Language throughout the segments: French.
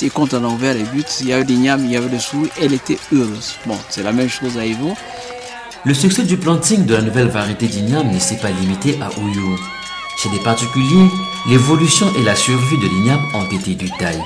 Et quand on a ouvert les buts, il y avait des ignames, il y avait des souris, elle était heureuse. Bon, c'est la même chose à Evo. Le succès du planting de la nouvelle variété d'igname ne s'est pas limité à Oyo. Chez des particuliers, l'évolution et la survie de l'igname ont été du taille.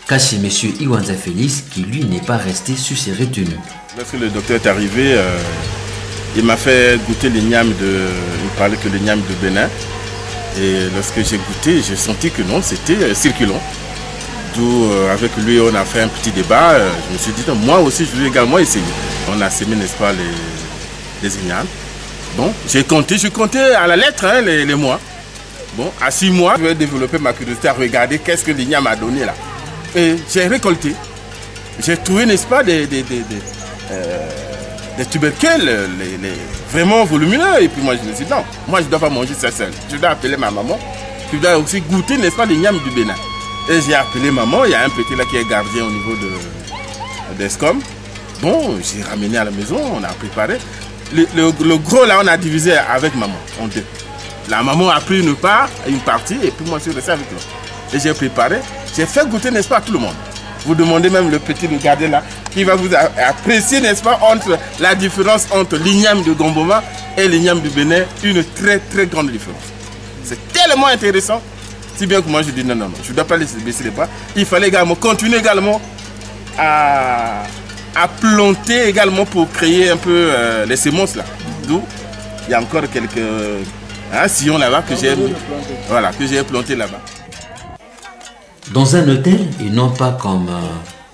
Car chez M. Iwanza Félix, qui lui n'est pas resté sur ses retenues. Lorsque le docteur est arrivé, il m'a fait goûter l'igname il parlait que l'igname de Bénin. Et lorsque j'ai goûté, j'ai senti que non, c'était circulant. D'où, avec lui, on a fait un petit débat. Je me suis dit, non, moi aussi, je vais également essayer. On a semé, n'est-ce pas, les ignames. Bon, j'ai compté à la lettre hein, les mois. Bon, à 6 mois, je vais développer ma curiosité à regarder qu'est-ce que l'igname a donné là. Et j'ai récolté. J'ai trouvé, n'est-ce pas, des tubercules vraiment volumineux. Et puis moi, je me suis dit, non, moi, je ne dois pas manger ça seul. Je dois appeler ma maman. Je dois aussi goûter, n'est-ce pas, l'igname du Bénin. Et j'ai appelé maman. Il y a un petit là qui est gardien au niveau d'ESCOM. Bon, j'ai ramené à la maison, on a préparé. Le gros là, on a divisé avec maman en deux. La maman a pris une partie, et puis moi je suis resté avec l'autre. Et j'ai préparé, j'ai fait goûter, n'est-ce pas, à tout le monde. Vous demandez même le petit gardien là, qui va vous apprécier, n'est-ce pas, entre la différence entre l'igname de Gomboma et l'igname du Bénin, une très très grande différence. C'est tellement intéressant, si bien que moi je dis non, je ne dois pas laisser baisser les bras. Il fallait également continuer également à planter également pour créer un peu les semences là. D'où il y a encore quelques sillons là-bas que j'ai planté là-bas. Dans un hôtel, et non pas comme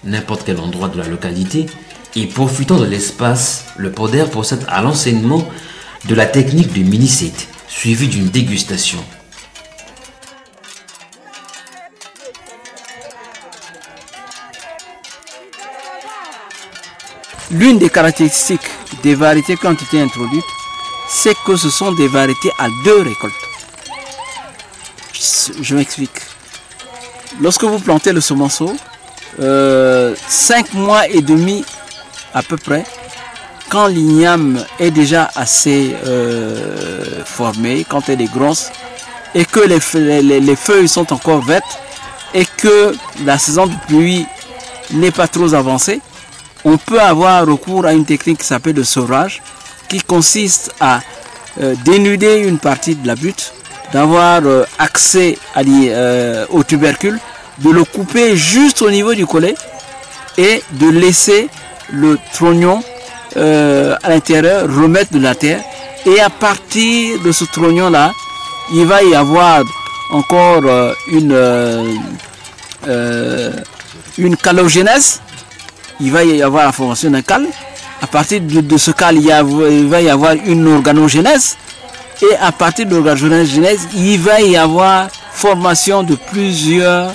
n'importe quel endroit de la localité, et profitant de l'espace, le PODER procède à l'enseignement de la technique de mini-set, suivi d'une dégustation. L'une des caractéristiques des variétés qui ont été introduites, c'est que ce sont des variétés à 2 récoltes. Je m'explique. Lorsque vous plantez le semenceau, 5 mois et demi à peu près, quand l'igname est déjà assez formée, quand elle est grosse, et que les feuilles sont encore vertes, et que la saison de pluie n'est pas trop avancée, on peut avoir recours à une technique qui s'appelle le sevrage, qui consiste à dénuder une partie de la butte, d'avoir accès au tubercule, de le couper juste au niveau du collet et de laisser le trognon à l'intérieur remettre de la terre. Et à partir de ce trognon-là, il va y avoir encore une calogénèse. Il va y avoir la formation d'un cal. À partir de ce cal, il va y avoir une organogénèse. Et à partir de l'organogénèse, il va y avoir formation de plusieurs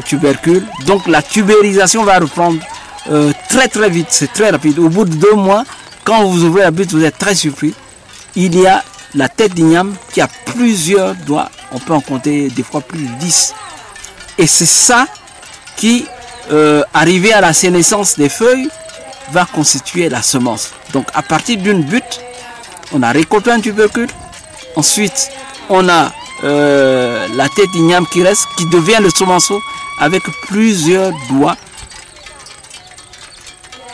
tubercules. Donc la tubérisation va reprendre très très vite, c'est très rapide. Au bout de 2 mois, quand vous ouvrez la butte, vous êtes très surpris. Il y a la tête d'igname qui a plusieurs doigts. On peut en compter des fois plus de 10. Et c'est ça qui, arrivé à la sénescence des feuilles, va constituer la semence. Donc à partir d'une butte, on a récolté un tubercule. Ensuite, on a la tête d'igname qui reste, qui devient le semenceau avec plusieurs doigts,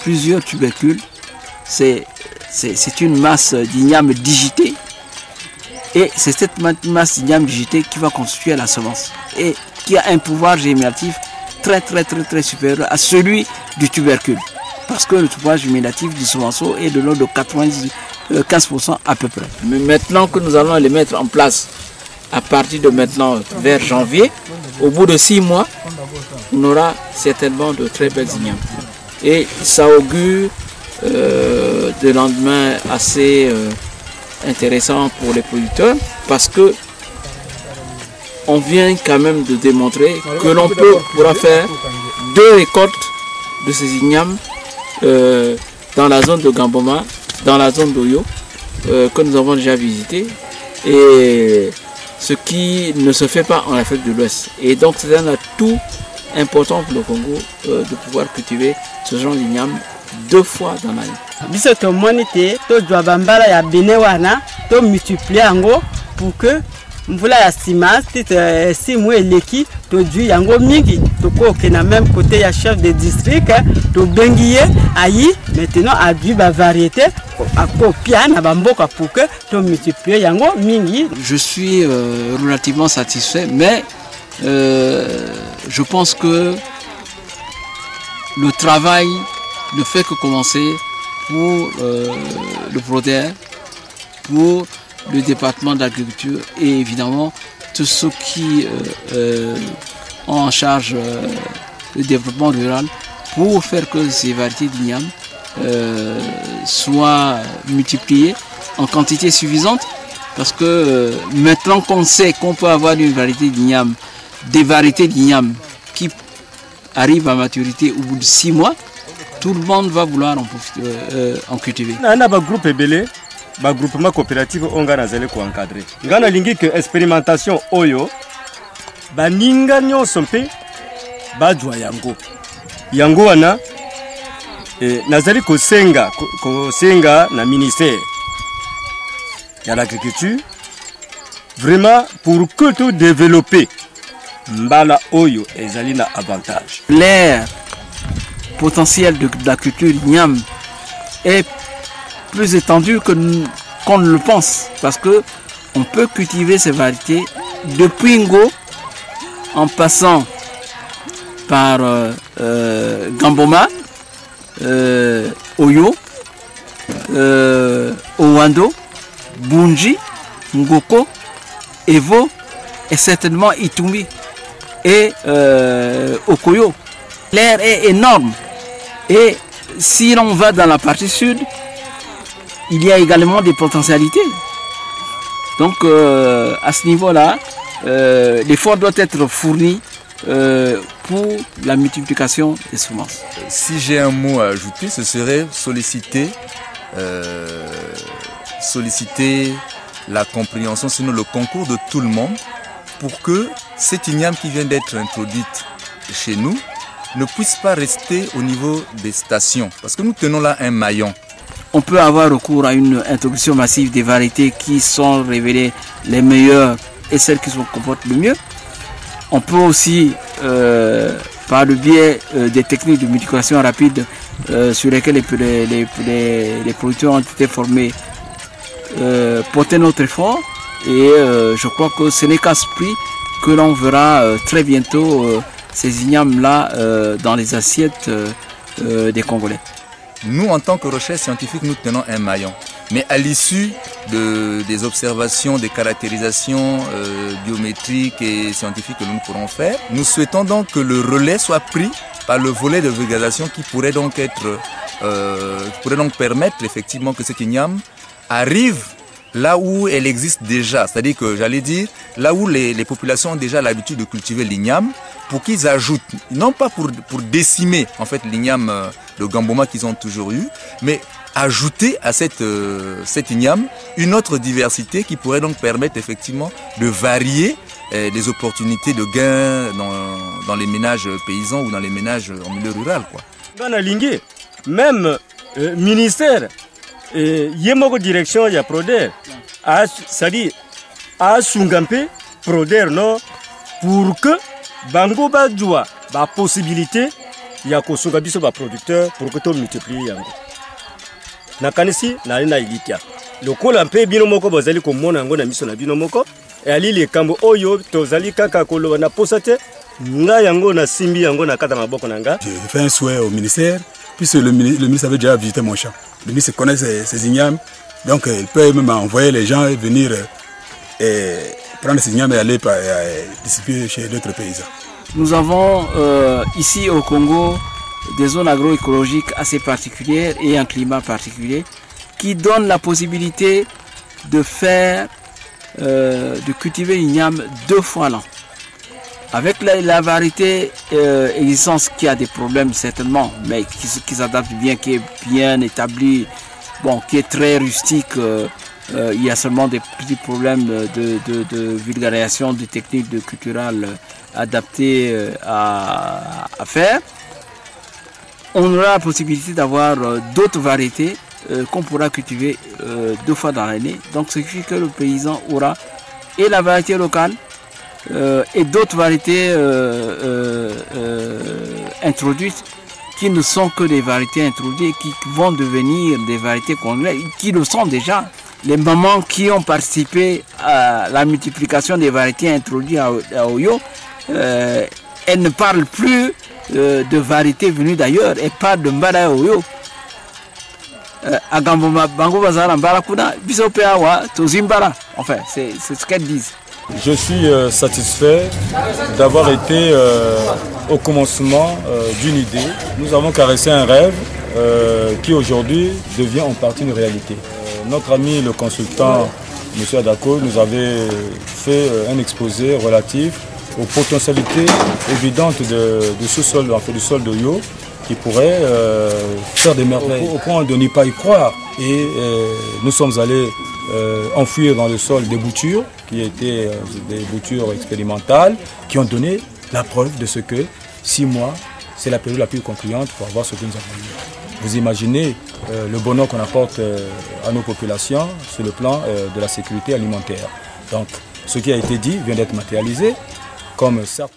plusieurs tubercules. C'est une masse d'igname digitée. Et c'est cette masse d'igname digitée qui va constituer la semence. Et qui a un pouvoir germinatif très supérieur à celui du tubercule. Parce que le pouvoir germinatif du semenceau est de l'ordre de 15% à peu près. Mais maintenant que nous allons les mettre en place, à partir de maintenant, vers janvier, au bout de 6 mois, on aura certainement de très belles ignames. Et ça augure des lendemains assez intéressants pour les producteurs, parce que on vient quand même de démontrer que l'on pourra faire 2 récoltes de ces ignames dans la zone de Gamboma, dans la zone d'Oyo, que nous avons déjà visité, et ce qui ne se fait pas en Afrique de l'Ouest. Et donc c'est un atout important pour le Congo de pouvoir cultiver ce genre d'igname 2 fois dans l'année. Biso to monite to doit bambala ya Bénin wana to multiplier ango pour que mvula ya sima si mwe eleki to du yango mingi to ko na même côté ya chef de district to bengiye ayi maintenant a du ba variété a ko pia na ba mboka pour que to multiplier yango mingi. Je suis relativement satisfait, mais je pense que le travail ne fait que commencer pour le PRODER, pour le département d'agriculture et évidemment tous ceux qui ont en charge le développement rural pour faire que ces variétés d'igname soient multipliées en quantité suffisante, parce que maintenant qu'on sait qu'on peut avoir une variété d'igname, des variétés d'igname qui arrivent à maturité au bout de 6 mois, tout le monde va vouloir en cultiver. Groupe Ebele, groupement coopératif onga nazali ko encadrer. Ngana lingi que expérimentation oyo baninga nyonso mpe bajwa yango. Yango wana nazali ko senga na ministère de l'agriculture vraiment pour que tout développer mbala oyo ezali na avantage. L'air potentiel de la culture igname est plus étendu qu'on ne le pense, parce que on peut cultiver ces variétés depuis Ngo en passant par Gamboma, Oyo, Owando, Bunji, Ngoko, Evo et certainement Itumi et Okoyo. L'air est énorme, et si l'on va dans la partie sud, il y a également des potentialités. Donc à ce niveau-là, l'effort doit être fourni pour la multiplication des semences. Si j'ai un mot à ajouter, ce serait solliciter la compréhension, sinon le concours de tout le monde, pour que cette igname qui vient d'être introduite chez nous ne puisse pas rester au niveau des stations, parce que nous tenons là un maillon. On peut avoir recours à une introduction massive des variétés qui sont révélées les meilleures et celles qui se comportent le mieux. On peut aussi, par le biais des techniques de multiplication rapide sur lesquelles les producteurs ont été formés, porter notre effort. Et je crois que ce n'est qu'à ce prix que l'on verra très bientôt ces ignames-là dans les assiettes des Congolais. Nous, en tant que recherche scientifique, nous tenons un maillon. Mais à l'issue des observations, des caractérisations biométriques et scientifiques que nous pourrons faire, nous souhaitons donc que le relais soit pris par le volet de vulgarisation qui pourrait donc permettre effectivement que cette igname arrive là où elle existe déjà. C'est-à-dire que, j'allais dire, là où les populations ont déjà l'habitude de cultiver l'igname, pour qu'ils ajoutent, non pas pour décimer en fait l'igname de Gamboma qu'ils ont toujours eu, mais ajouter à cette igname une autre diversité qui pourrait donc permettre effectivement de varier les opportunités de gain dans les ménages paysans ou dans les ménages en milieu rural, quoi. Dans la ligne, même ministère, yemoko direction ya Proder, c'est-à-dire à Sungampe, Proder non, pour que bango badjoua ba possibilité ya kosunga biso ba producteur pour que to multiplier yango. Nakanisi na ilikia. Lokola mpe bino moko bazali komona yango na miso na bino moko e ali le kambo oyo tozali kaka koloba na posate nga yango na simbi yango na kata maboko nanga. J'ai fait un souhait au ministère, puisque le ministre avait déjà visité mon champ. Le ministre connaît ces ignames, donc il peut même envoyer les gens venir prendre ces ignames et aller distribuer chez d'autres paysans. Nous avons ici au Congo des zones agroécologiques assez particulières et un climat particulier qui donnent la possibilité de faire, de cultiver l'igname 2 fois l'an. Avec la variété existence qui a des problèmes certainement, mais qui s'adapte bien, qui est bien établie, bon, qui est très rustique, il y a seulement des petits problèmes de vulgarisation, de techniques de culturales adaptées à faire. On aura la possibilité d'avoir d'autres variétés qu'on pourra cultiver 2 fois dans l'année. Donc ce qui fait que le paysan aura et la variété locale et d'autres variétés introduites qui ne sont que des variétés introduites, qui vont devenir des variétés congolaises, qui le sont déjà. Les mamans qui ont participé à la multiplication des variétés introduites à Oyo, elles ne parlent plus de variétés venues d'ailleurs, elles parlent de Mbara Oyo. Enfin, c'est ce qu'elles disent. Je suis satisfait d'avoir été au commencement d'une idée. Nous avons caressé un rêve qui aujourd'hui devient en partie une réalité. Notre ami le consultant, M. Adako, nous avait fait un exposé relatif aux potentialités évidentes de ce sol, en fait, du sol d'Oyo, qui pourrait faire des merveilles au point de n'y pas y croire. Et nous sommes allés enfouir dans le sol des boutures, qui étaient des boutures expérimentales, qui ont donné la preuve de ce que 6 mois, c'est la période la plus concluante pour avoir ce que nous avons eu. Vous imaginez le bonheur qu'on apporte à nos populations sur le plan de la sécurité alimentaire. Donc, ce qui a été dit vient d'être matérialisé, comme certes...